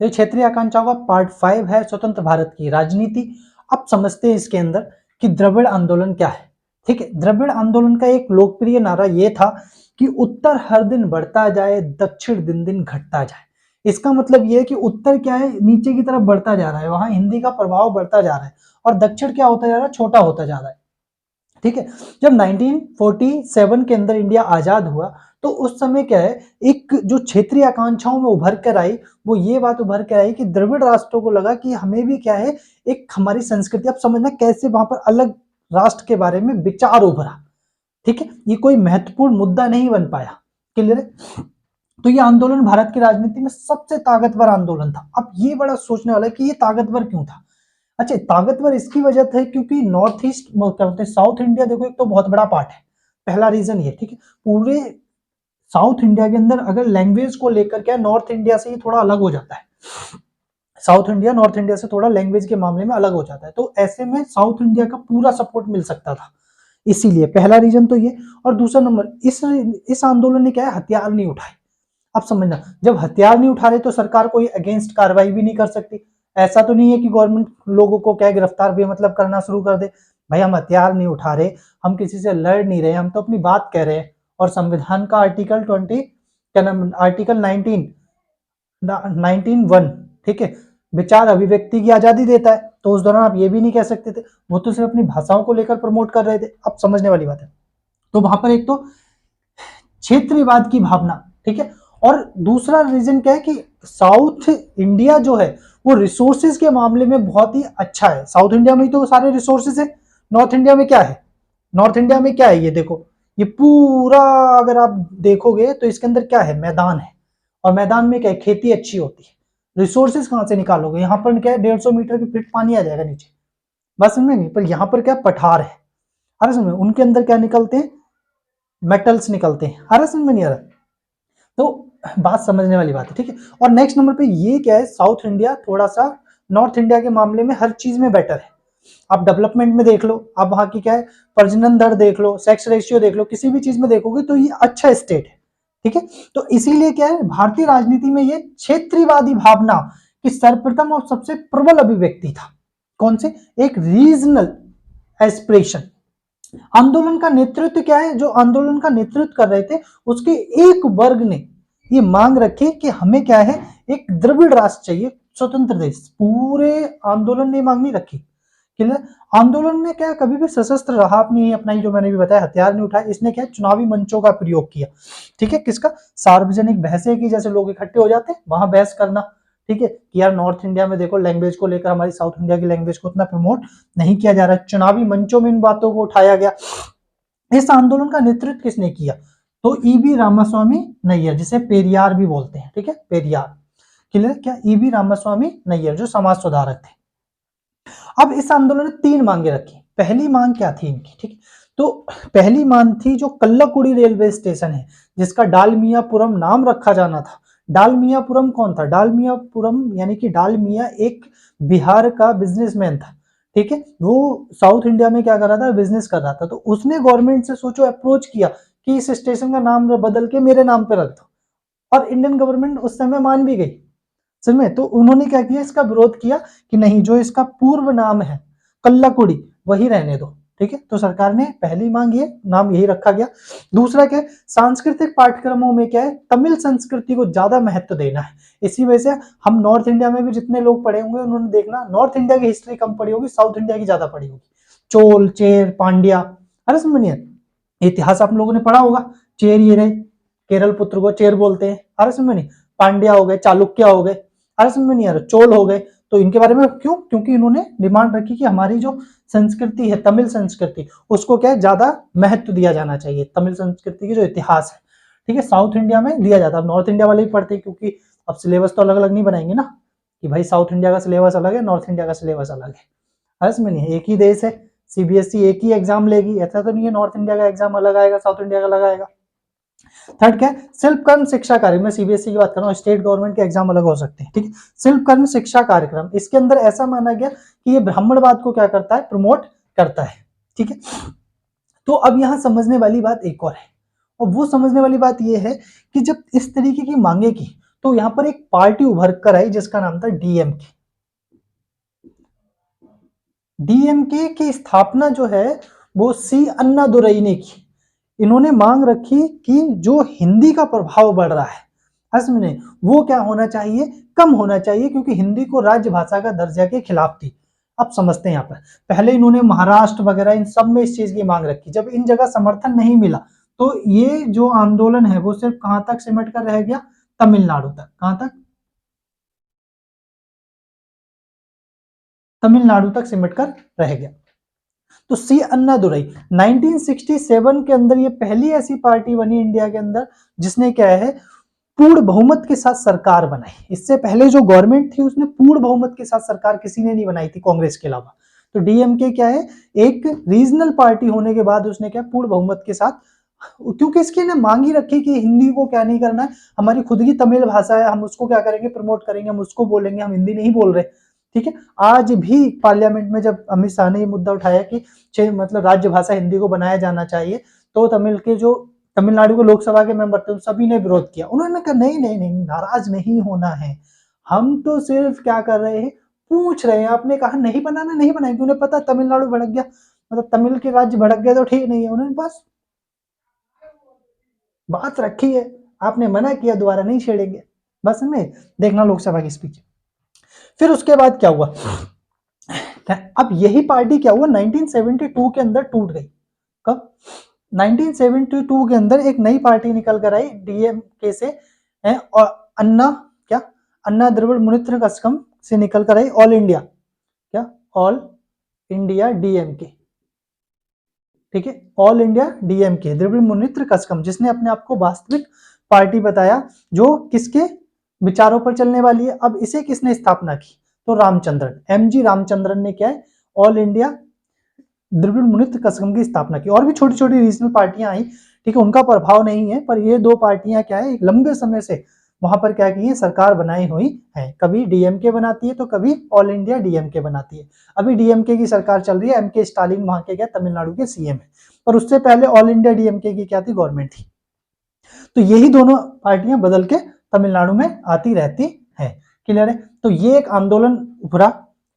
ये क्षेत्रीय आकांक्षाओं का पार्ट 5 है, स्वतंत्र भारत की राजनीति। अब समझते हैं इसके अंदर कि द्रविड़ आंदोलन क्या है। ठीक है, द्रविड़ आंदोलन का एक लोकप्रिय नारा ये था कि उत्तर हर दिन बढ़ता जाए, दक्षिण दिन दिन घटता जाए। इसका मतलब ये है कि उत्तर क्या है, नीचे की तरफ बढ़ता जा रहा है, वहां हिंदी का प्रभाव बढ़ता जा रहा है, और दक्षिण क्या होता जा रहा है, छोटा होता जा रहा है। ठीक है, जब 1947 के अंदर इंडिया आजाद हुआ तो उस समय क्या है, एक जो क्षेत्रीय आकांक्षाओं में उभर कर आई, वो ये बात उभर कर आई कि द्रविड़ राष्ट्रों को लगा कि हमें भी क्या है, एक हमारी संस्कृति, अब समझना कैसे वहां पर अलग राष्ट्र के बारे में विचार उभरा। ठीक है, ये कोई महत्वपूर्ण मुद्दा नहीं बन पाया। क्लियर है? तो ये आंदोलन भारत की राजनीति में सबसे ताकतवर आंदोलन था। अब ये बड़ा सोचने वाला है कि ये ताकतवर क्यों था। अच्छा, ताकतवर इसकी वजह था क्योंकि नॉर्थ ईस्ट क्या बोलते हैं, साउथ इंडिया देखो एक तो बहुत बड़ा पार्ट है, पहला रीजन ये। ठीक है, पूरे साउथ इंडिया के अंदर अगर लैंग्वेज को लेकर क्या, नॉर्थ इंडिया से ये थोड़ा अलग हो जाता है। साउथ इंडिया नॉर्थ इंडिया से थोड़ा लैंग्वेज के मामले में अलग हो जाता है, तो ऐसे में साउथ इंडिया का पूरा सपोर्ट मिल सकता था, इसीलिए पहला रीजन तो ये। और दूसरा नंबर, इस आंदोलन ने क्या है, हथियार नहीं उठाए। अब समझना, जब हथियार नहीं उठा रहे तो सरकार कोई अगेंस्ट कार्रवाई भी नहीं कर सकती। ऐसा तो नहीं है कि गवर्नमेंट लोगों को क्या गिरफ्तार भी मतलब करना शुरू कर दे। भाई हम हथियार नहीं उठा रहे, हम किसी से लड़ नहीं रहे, हम तो अपनी बात कह रहे हैं। और संविधान का आर्टिकल 20 क्या नाम, आर्टिकल 19 ठीक है, विचार अभिव्यक्ति की आजादी देता है, तो उस दौरान आप ये भी नहीं कह सकते थे। वो तो सिर्फ अपनी भाषाओं को लेकर प्रमोट कर रहे थे। अब समझने वाली बात है, तो वहां पर एक तो क्षेत्रवाद की भावना, ठीक है, और दूसरा रीजन क्या है कि साउथ इंडिया जो है वो रिसोर्सेज के मामले में बहुत ही अच्छा है। साउथ इंडिया में तो सारे रिसोर्सेज है, नॉर्थ इंडिया में क्या है, नॉर्थ इंडिया में क्या है, ये देखो, ये पूरा अगर आप देखोगे तो इसके अंदर क्या है, मैदान है, और मैदान में क्या है, खेती अच्छी होती है। रिसोर्सेज कहां से निकालोगे, यहाँ पर क्या है, 150 मीटर की फीट पानी आ जाएगा नीचे, बस समझ नहीं, पर यहाँ पर क्या पठार है, अरे समझ, उनके अंदर क्या निकलते हैं, मेटल्स निकलते हैं, अरे समझ में नहीं आ रहा। तो बात समझने वाली बात है। ठीक है, और नेक्स्ट नंबर पे ये क्या है, साउथ इंडिया थोड़ा सा नॉर्थ इंडिया के मामले में हर चीज में बेटर है। आप डेवलपमेंट में देख लो, आप वहां की क्या है, प्रजनन दर देख लो, सेक्स रेशियो देख लो, किसी भी चीज में देखोगे तो ये अच्छा स्टेट है। ठीक है, तो इसीलिए क्या है, भारतीय राजनीति में ये क्षेत्रीयवादी भावना की सर्वप्रथम और सबसे प्रबल अभिव्यक्ति था। कौन से, एक रीजनल एस्पिरेशन। आंदोलन का नेतृत्व क्या है, जो आंदोलन का नेतृत्व कर रहे थे उसके एक वर्ग ने ये मांग रखी कि हमें क्या है, एक द्रविड़ राष्ट्र चाहिए, स्वतंत्र देश। पूरे आंदोलन ने मांग नहीं रखी। क्लियर? आंदोलन ने क्या कभी भी सशस्त्र रहा नहीं अपनाई, जो मैंने भी बताया, हथियार नहीं उठाया। इसने क्या चुनावी मंचों का प्रयोग किया। ठीक है, किसका, सार्वजनिक बहसें की, जैसे लोग इकट्ठे हो जाते हैं वहां बहस करना। ठीक है, कि यार नॉर्थ इंडिया में देखो लैंग्वेज को लेकर हमारी साउथ इंडिया की लैंग्वेज को उतना प्रमोट नहीं किया जा रहा है, चुनावी मंचों में इन बातों को उठाया गया। इस आंदोलन का नेतृत्व किसने किया, तो ईबी रामास्वामी नैयर, जिसे पेरियार भी बोलते हैं। ठीक है, पेरियार। क्लियर? क्या, ईबी रामास्वामी नैयर जो समाज सुधारक थे। अब इस आंदोलन ने 3 मांगे रखी। पहली मांग क्या थी इनकी, ठीक, तो पहली मांग थी जो कल्लाकुड़ी रेलवे स्टेशन है, जिसका डालमियापुरम नाम रखा जाना था। डालमियापुरम कौन था, डालमियापुरम यानी कि डालमिया एक बिहार का बिजनेसमैन था। ठीक है, वो साउथ इंडिया में क्या कर रहा था, बिजनेस कर रहा था, तो उसने गवर्नमेंट से सोचो अप्रोच किया कि इस स्टेशन का नाम बदल के मेरे नाम पे रख दो, और इंडियन गवर्नमेंट उस समय मान भी गई। समझ में? तो उन्होंने क्या किया, इसका विरोध किया कि नहीं, जो इसका पूर्व नाम है कल्लाकुड़ी वही रहने दो। ठीक है, तो सरकार ने पहली मांग ये नाम यही रखा गया। दूसरा क्या है, सांस्कृतिक पाठ्यक्रमों में क्या है, तमिल संस्कृति को ज्यादा महत्व देना है। इसी वजह से हम नॉर्थ इंडिया में भी जितने लोग पढ़े होंगे उन्होंने देखना, नॉर्थ इंडिया की हिस्ट्री कम पढ़ी होगी, साउथ इंडिया की ज्यादा पढ़ी होगी। चोल, चेर, पांड्या, अरे समझिए, इतिहास आप लोगों ने पढ़ा होगा। चेर ये रहे, केरल पुत्र को चेर बोलते हैं, अरे समझ नहीं, पांड्या हो गए, चालुक्य हो गए, अरे समझ में नहीं आ रहा, चोल हो गए। तो इनके बारे में क्यों, क्योंकि इन्होंने डिमांड रखी कि हमारी जो संस्कृति है, तमिल संस्कृति, उसको क्या है, ज्यादा महत्व दिया जाना चाहिए, तमिल संस्कृति की जो इतिहास है। ठीक है, साउथ इंडिया में दिया जाता है, नॉर्थ इंडिया वाले भी पढ़ते हैं, क्योंकि अब सिलेबस तो अलग अलग नहीं बनाएंगे ना, कि भाई साउथ इंडिया का सिलेबस अलग है, नॉर्थ इंडिया का सिलेबस अलग है। अरे समझ नहीं, एक ही देश है, सीबीएसई एक ही एग्जाम लेगी, ऐसा तो नहीं है नॉर्थ इंडिया का एग्जाम अलग आएगा, साउथ इंडिया का अलग आएगा। थर्ड क्या है, सिल्प कर्म शिक्षा कार्यक्रम, मैं सीबीएसई की बात कर रहा हूँ, स्टेट गवर्नमेंट के एग्जाम अलग हो सकते हैं। ठीक है, सिल्प कर्म शिक्षा कार्यक्रम, इसके अंदर ऐसा माना गया कि ये ब्राह्मणवाद को क्या करता है, प्रमोट करता है। ठीक है, तो अब यहां समझने वाली बात एक और है, और वो समझने वाली बात ये है कि जब इस तरीके की मांगे की, तो यहाँ पर एक पार्टी उभर कर आई जिसका नाम था डीएमके। डीएमके की स्थापना जो है वो सी अन्नादुरई ने की। इन्होंने मांग रखी कि जो हिंदी का प्रभाव बढ़ रहा है असम में, वो क्या होना चाहिए, कम होना चाहिए, क्योंकि हिंदी को राज्य भाषा का दर्जा के खिलाफ थी। अब समझते हैं यहाँ पर, पहले इन्होंने महाराष्ट्र वगैरह इन सब में इस चीज की मांग रखी। जब इन जगह समर्थन नहीं मिला तो ये जो आंदोलन है वो सिर्फ कहां तक सिमट कर रह गया, तमिलनाडु तक। कहां तक? तमिलनाडु तक सिमट कर रह गया। तो सी अन्नादुरई 1967 के अंदर ये पहली ऐसी पार्टी बनी इंडिया के अंदर जिसने क्या है, पूर्ण बहुमत के साथ सरकार बनाई। इससे पहले जो गवर्नमेंट थी उसने पूर्ण बहुमत के साथ सरकार किसी ने नहीं बनाई थी कांग्रेस के अलावा। तो डीएमके क्या है, एक रीजनल पार्टी होने के बाद उसने क्या पूर्ण बहुमत के साथ, क्योंकि इसकी ने मांग ही रखी कि हिंदी को क्या नहीं करना है, हमारी खुद की तमिल भाषा है, हम उसको क्या करेंगे, प्रमोट करेंगे, हम उसको बोलेंगे, हम हिंदी नहीं बोल रहे। ठीक है, आज भी पार्लियामेंट में जब अमित शाह ने ये मुद्दा उठाया कि मतलब राज्य भाषा हिंदी को बनाया जाना चाहिए, तो तमिलनाडु के लोकसभा के मेंबर थे, सभी ने विरोध किया। उन्होंने कहा नहीं नहीं नहीं, नाराज नहीं होना है, हम तो सिर्फ क्या कर रहे हैं, पूछ रहे हैं। आपने कहा नहीं बनाना, नहीं बनाएंगे, उन्हें पता तमिलनाडु भड़क गया, मतलब तमिल के राज्य भड़क गया तो ठीक नहीं है। उन्होंने बस बात रखी है, आपने मना किया, दोबारा नहीं छेड़ेंगे। बस में देखना लोकसभा की स्पीच। फिर उसके बाद क्या हुआ, अब यही पार्टी क्या हुआ 1972 के अंदर टूट गई। कब? 1972 के अंदर एक नई पार्टी निकल कर आई डीएमके से, और अन्ना द्रविड़ मुनेत्र कझगम से निकल कर आई ऑल इंडिया डीएमके। ठीक है, all India DMK, Dravida Munnetra Kazhagam, जिसने अपने आप को वास्तविक पार्टी बताया जो किसके विचारों पर चलने वाली है। अब इसे किसने स्थापना की, तो रामचंद्रन, एमजी रामचंद्रन ने क्या है, ऑल इंडिया द्रविड़ मुनेत्र कझगम की स्थापना की। और भी छोटी छोटी रीजनल पार्टियां आई, ठीक है, उनका प्रभाव नहीं है, पर ये दो पार्टियां क्या है, एक लंबे समय से वहां पर क्या की है, सरकार बनाई हुई है। कभी डीएमके बनाती है तो कभी ऑल इंडिया डीएमके बनाती है। अभी डीएमके की सरकार चल रही है, एमके स्टालिन वहां के क्या तमिलनाडु के सीएम है, पर उससे पहले ऑल इंडिया डीएमके की क्या थी, गवर्नमेंट थी। तो यही दोनों पार्टियां बदल के तमिलनाडु में आती रहती है। क्लियर है? तो ये एक आंदोलन उभरा,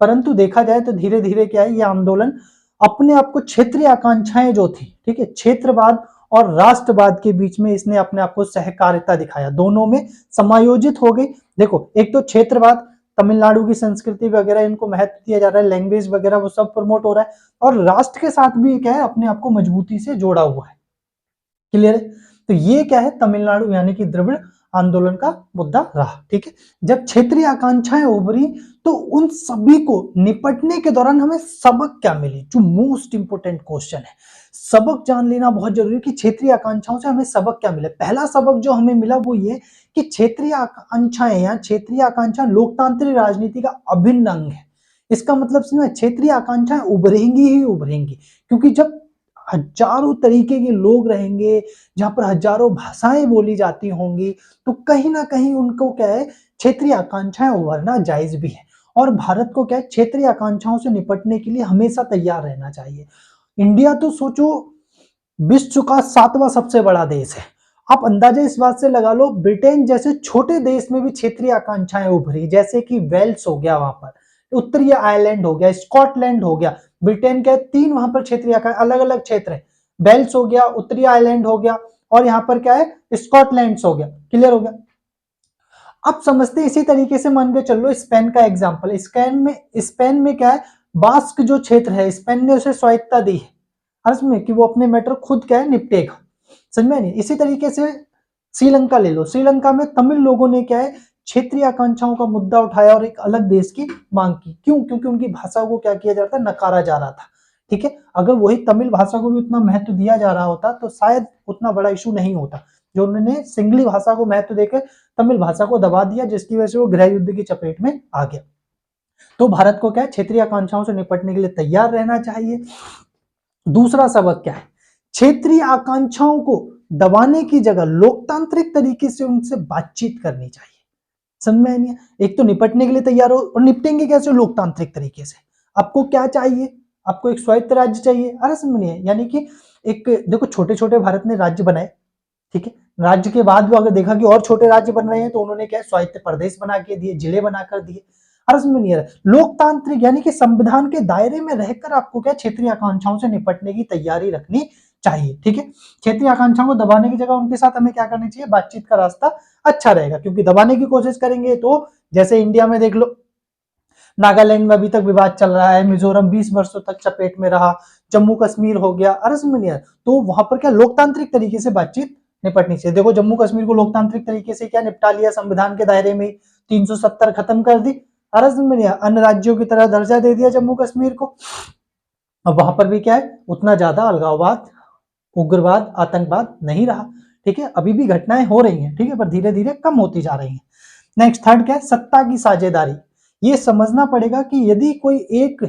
परंतु देखा जाए तो धीरे धीरे क्या है, ये आंदोलन अपने आप को क्षेत्रीय आकांक्षाएं जो थी, ठीक है, क्षेत्रवाद और राष्ट्रवाद के बीच में इसने अपने आप को सहकारिता दिखाया, दोनों में समायोजित हो गई। देखो, एक तो क्षेत्रवाद, तमिलनाडु की संस्कृति वगैरह इनको महत्व दिया जा रहा है, लैंग्वेज वगैरह वो सब प्रमोट हो रहा है, और राष्ट्र के साथ भी क्या है, अपने आप को मजबूती से जोड़ा हुआ है। क्लियर है? तो ये क्या है, तमिलनाडु यानी कि द्रविड़ आंदोलन का मुद्दा रहा। ठीक है, जब क्षेत्रीय आकांक्षाएं उभरी तो उन सभी को निपटने के दौरान हमें सबक क्या मिली, जो मोस्ट इंपोर्टेंट क्वेश्चन है, सबक जान लेना बहुत जरूरी है कि क्षेत्रीय आकांक्षाओं से हमें सबक क्या मिले। पहला सबक जो हमें मिला वो ये कि क्षेत्रीय आकांक्षाएं या क्षेत्रीय आकांक्षा लोकतांत्रिक राजनीति का अभिन्न अंग है। इसका मतलब समझ, क्षेत्रीय आकांक्षाएं उभरेंगी ही उभरेंगी, क्योंकि जब हजारों तरीके के लोग रहेंगे, जहां पर हजारों भाषाएं बोली जाती होंगी, तो कहीं ना कहीं उनको क्या है, क्षेत्रीय आकांक्षाएं उभरना जायज भी है। और भारत को क्या है, क्षेत्रीय आकांक्षाओं से निपटने के लिए हमेशा तैयार रहना चाहिए। इंडिया तो सोचो विश्व का 7वां सबसे बड़ा देश है। आप अंदाजा इस बात से लगा लो, ब्रिटेन जैसे छोटे देश में भी क्षेत्रीय आकांक्षाएं उभरी, जैसे कि वेल्स हो गया, वहां पर उत्तरी आयरलैंड हो गया, स्कॉटलैंड हो गया। ब्रिटेन के 3 वहां पर क्षेत्रीय अलग अलग क्षेत्र है, वेल्स हो गया, उत्तरी आयरलैंड हो गया, और यहाँ पर क्या है, स्कॉटलैंड हो गया। क्लियर हो गया? अब समझते हैं, इसी तरीके से मान के चलो स्पेन का एग्जांपल। स्पेन में क्या है, बास्क जो क्षेत्र है, स्पेन ने उसे स्वायत्ता दी है अर्थ में कि वो अपने मैटर खुद क्या है निपटेगा। समझ में नहीं? इसी तरीके से श्रीलंका ले लो, श्रीलंका में तमिल लोगों ने क्या है, क्षेत्रीय आकांक्षाओं का मुद्दा उठाया और एक अलग देश की मांग की। क्यों? क्योंकि उनकी भाषा को क्या किया जाता है, नकारा जा रहा था। ठीक है, अगर वही तमिल भाषा को भी उतना महत्व दिया जा रहा होता तो शायद उतना बड़ा इशू नहीं होता। जो उन्होंने सिंगली भाषा को महत्व देकर तमिल भाषा को दबा दिया, जिसकी वजह से वो गृह युद्ध की चपेट में आ गया। तो भारत को क्या है, क्षेत्रीय आकांक्षाओं से निपटने के लिए तैयार रहना चाहिए। दूसरा सबक क्या है, क्षेत्रीय आकांक्षाओं को दबाने की जगह लोकतांत्रिक तरीके से उनसे बातचीत करनी चाहिए। समझ में नहीं? एक तो निपटने के लिए तैयार हो, और निपटेंगे कैसे, लोकतांत्रिक तरीके से। आपको क्या चाहिए, आपको एक स्वायत्त राज्य चाहिए। अरे समझ नहीं है, यानी कि एक देखो, छोटे छोटे भारत ने राज्य बनाए, ठीक है, राज्य के बाद भी अगर देखा कि और छोटे राज्य बन रहे हैं तो उन्होंने क्या स्वायत्त प्रदेश बना के दिए, जिले बनाकर दिए। और इसमें नहीं है लोकतांत्रिक यानी कि संविधान के दायरे में रहकर आपको क्या क्षेत्रीय आकांक्षाओं से निपटने की तैयारी रखनी चाहिए। ठीक है, क्षेत्रीय आकांक्षाओं को दबाने की जगह उनके साथ हमें क्या करनी चाहिए, बातचीत का रास्ता अच्छा रहेगा, क्योंकि दबाने की कोशिश करेंगे तो जैसे इंडिया में देख लो, नागालैंड में अभी तक विवाद चल रहा है, मिजोरम 20 वर्षों तक चपेट में रहा, जम्मू कश्मीर हो गया, अरसमनिया, तो वहां पर क्या लोकतांत्रिक तरीके से बातचीत निपटनी चाहिए। देखो जम्मू कश्मीर को लोकतांत्रिक तरीके से क्या निपटा लिया, संविधान के दायरे में 370 खत्म कर दी, अरसमनिया अन्य राज्यों की तरह दर्जा दे दिया जम्मू कश्मीर को। अब वहां पर भी क्या है, उतना ज्यादा अलगाववाद, उग्रवाद, आतंकवाद नहीं रहा। ठीक है, अभी भी घटनाएं हो रही हैं, ठीक है, पर धीरे धीरे कम होती जा रही हैं। नेक्स्ट थर्ड क्या है, सत्ता की साझेदारी। ये समझना पड़ेगा कि यदि कोई एक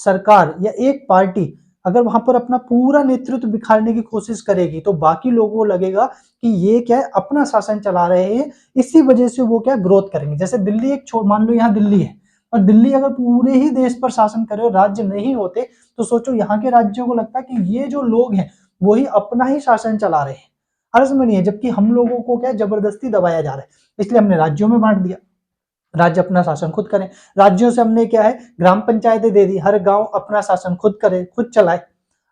सरकार या एक पार्टी अगर वहां पर अपना पूरा नेतृत्व बिखारने की कोशिश करेगी तो बाकी लोगों को लगेगा कि ये क्या है, अपना शासन चला रहे हैं, इसी वजह से वो क्या ग्रोथ करेंगे। जैसे दिल्ली एक मान लो यहाँ दिल्ली है, और दिल्ली अगर पूरे ही देश पर शासन करे और राज्य नहीं होते तो सोचो यहाँ के राज्यों को लगता है कि ये जो लोग हैं वही अपना ही शासन चला रहे हैं, अर्ज में नहीं है, जबकि हम लोगों को क्या जबरदस्ती दबाया जा रहा है। इसलिए हमने राज्यों में बांट दिया, राज्य अपना शासन खुद करें। राज्यों से हमने क्या है, ग्राम पंचायतें दे दी, हर गांव अपना शासन खुद करे, खुद चलाए,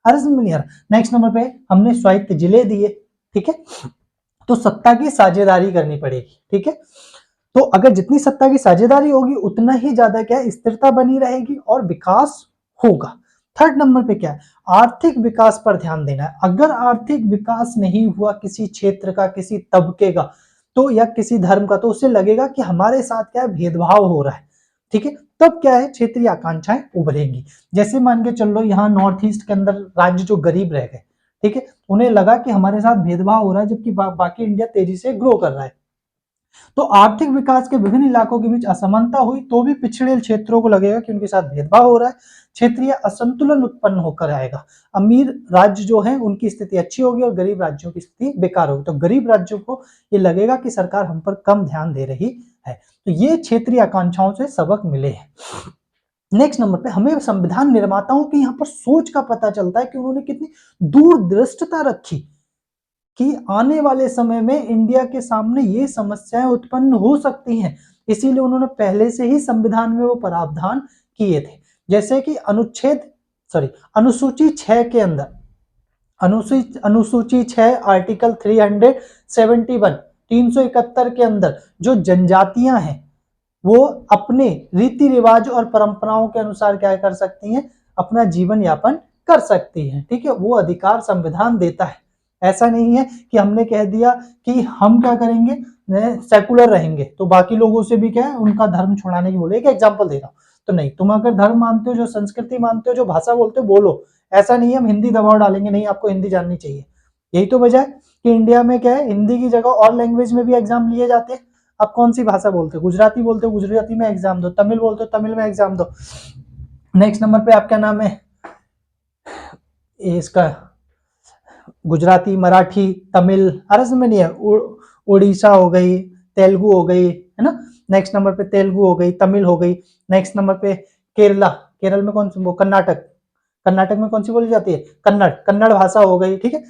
अर्ज में नहीं आ रहा। नेक्स्ट नंबर पे हमने स्वायत्त जिले दिए। ठीक है, तो सत्ता की साझेदारी करनी पड़ेगी। ठीक है, तो अगर जितनी सत्ता की साझेदारी होगी उतना ही ज्यादा क्या स्थिरता बनी रहेगी और विकास होगा। थर्ड नंबर पे क्या है, आर्थिक विकास पर ध्यान देना है। अगर आर्थिक विकास नहीं हुआ किसी क्षेत्र का, किसी तबके का तो या किसी धर्म का, तो उसे लगेगा कि हमारे साथ क्या है भेदभाव हो रहा है। ठीक है, तब क्या है क्षेत्रीय आकांक्षाएं उभरेंगी। जैसे मान के चल लो यहाँ नॉर्थ ईस्ट के अंदर राज्य जो गरीब रह गए, ठीक है, उन्हें लगा कि हमारे साथ भेदभाव हो रहा है, जबकि बाकी इंडिया तेजी से ग्रो कर रहा है। तो आर्थिक विकास के विभिन्न इलाकों के बीच असमानता हुई तो भी पिछड़े क्षेत्रों को लगेगा कि उनके साथ भेदभाव हो रहा है, क्षेत्रीय असंतुलन उत्पन्न होकर आएगा। अमीर राज्य जो है उनकी स्थिति अच्छी होगी और गरीब राज्यों की स्थिति बेकार होगी। तो गरीब राज्यों को ये लगेगा कि सरकार हम पर कम ध्यान दे रही है। तो ये क्षेत्रीय आकांक्षाओं से सबक मिले हैं। नेक्स्ट नंबर पे हमें संविधान निर्माताओं की यहाँ पर सोच का पता चलता है कि उन्होंने कितनी दूरदृष्टता रखी कि आने वाले समय में इंडिया के सामने ये समस्याएं उत्पन्न हो सकती हैं, इसीलिए उन्होंने पहले से ही संविधान में वो प्रावधान किए थे। जैसे कि अनुसूची 6 के अंदर, अनुसूची 6 आर्टिकल 371 371 के अंदर जो जनजातियां हैं वो अपने रीति रिवाज और परंपराओं के अनुसार क्या कर सकती हैं, अपना जीवन यापन कर सकती हैं। ठीक है, वो अधिकार संविधान देता है। ऐसा नहीं है कि हमने कह दिया कि हम क्या करेंगे, सेकुलर रहेंगे तो बाकी लोगों से भी क्या है उनका धर्म छुड़ाने की बोले। एक एग्जांपल दे रहा हूं, तो नहीं, तुम अगर धर्म मानते हो, जो संस्कृति मानते हो, जो भाषा बोलते हो बोलो, ऐसा नहीं है हम हिंदी दबाव डालेंगे, नहीं आपको हिंदी जाननी चाहिए। यही तो वजह है कि इंडिया में क्या है, हिंदी की जगह और लैंग्वेज में भी एग्जाम लिए जाते हैं। आप कौन सी भाषा बोलते हो, गुजराती बोलते हो गुजराती में एग्जाम दो, तमिल बोलते हो तमिल में एग्जाम दो। नेक्स्ट नंबर पे आपका नाम है इसका गुजराती, मराठी, तमिल, अरस में नहीं है, उड़ीसा हो गई, तेलुगु हो गई, है ना। नेक्स्ट नंबर पे तेलुगु हो गई, तमिल हो गई। नेक्स्ट नंबर पे केरला, केरल में कौन सी, वो कर्नाटक, कर्नाटक में कौन सी बोली जाती है, कन्नड़, कन्नड़ भाषा हो गई। ठीक है,